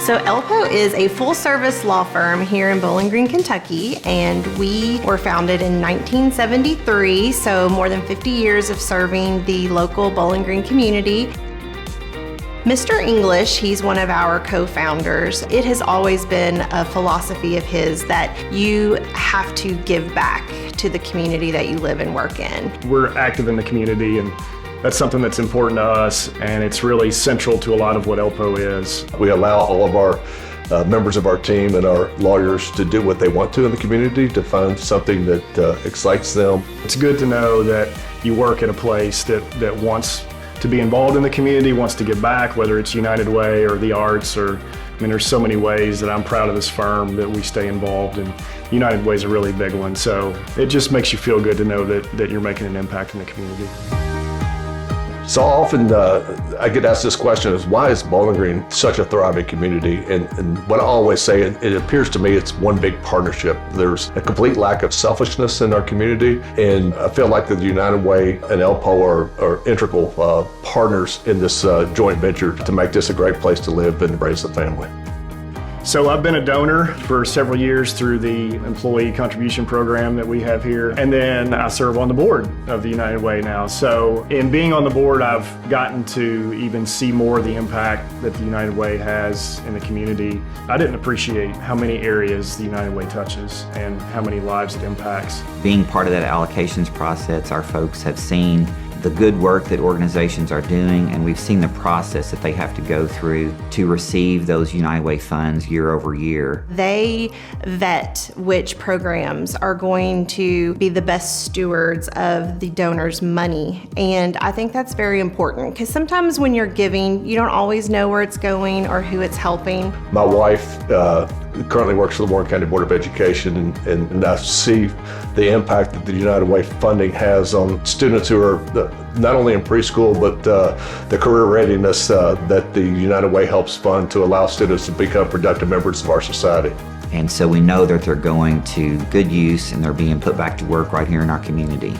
So ELPO is a full-service law firm here in Bowling Green, Kentucky, and we were founded in 1973, so more than 50 years of serving the local Bowling Green community. Mr. English, he's one of our co-founders. It has always been a philosophy of his that you have to give back to the community that you live and work in. We're active in the community, and that's something that's important to us, and it's really central to a lot of what ELPO is. We allow all of our members of our team and our lawyers to do what they want to in the community, to find something that excites them. It's good to know that you work at a place that wants to be involved in the community, wants to give back, whether it's United Way or the arts, or there's so many ways that I'm proud of this firm that we stay involved, and United Way is a really big one. So it just makes you feel good to know that you're making an impact in the community. So often I get asked this question is, why is Bowling Green such a thriving community? And what I always say, it appears to me it's one big partnership. There's a complete lack of selfishness in our community, and I feel like the United Way and ELPO are integral partners in this joint venture to make this a great place to live and raise a family. So I've been a donor for several years through the employee contribution program that we have here, and then I serve on the board of the United Way now. So in being on the board, I've gotten to even see more of the impact that the United Way has in the community. I didn't appreciate how many areas the United Way touches and how many lives it impacts. Being part of that allocations process, our folks have seen the good work that organizations are doing, and we've seen the process that they have to go through to receive those United Way funds year over year. They vet which programs are going to be the best stewards of the donor's money, and I think that's very important, because sometimes when you're giving, you don't always know where it's going or who it's helping. My wife currently works for the Warren County Board of Education, and I see the impact that the United Way funding has on students who are not only in preschool, but the career readiness that the United Way helps fund to allow students to become productive members of our society. And so we know that they're going to good use and they're being put back to work right here in our community.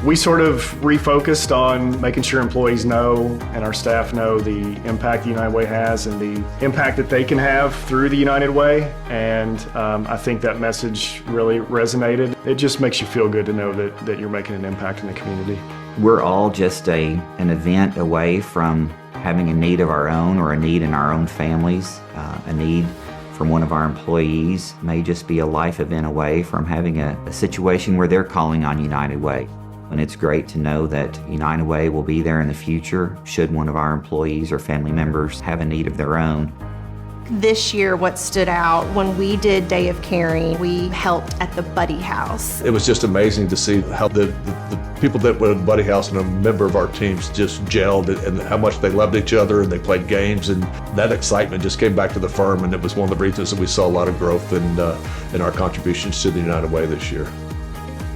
We sort of refocused on making sure employees know and our staff know the impact the United Way has and the impact that they can have through the United Way. And I think that message really resonated. It just makes you feel good to know that you're making an impact in the community. We're all just an event away from having a need of our own or a need in our own families. A need from one of our employees may just be a life event away from having a situation where they're calling on United Way. And it's great to know that United Way will be there in the future should one of our employees or family members have a need of their own. This year, what stood out, when we did Day of Caring, we helped at the Buddy House. It was just amazing to see how the people that were at the Buddy House and a member of our teams just gelled, and how much they loved each other and they played games, and that excitement just came back to the firm, and it was one of the reasons that we saw a lot of growth in our contributions to the United Way this year.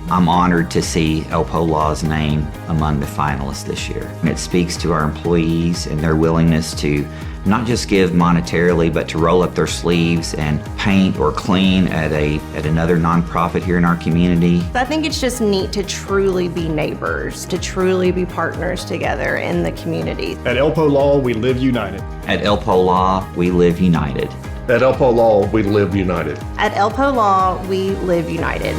I'm honored to see ELPO Law's name among the finalists this year. It speaks to our employees and their willingness to not just give monetarily, but to roll up their sleeves and paint or clean at another nonprofit here in our community. I think it's just neat to truly be neighbors, to truly be partners together in the community. At ELPO Law, we live united. At ELPO Law, we live united. At ELPO Law, we live united. At ELPO Law, we live united.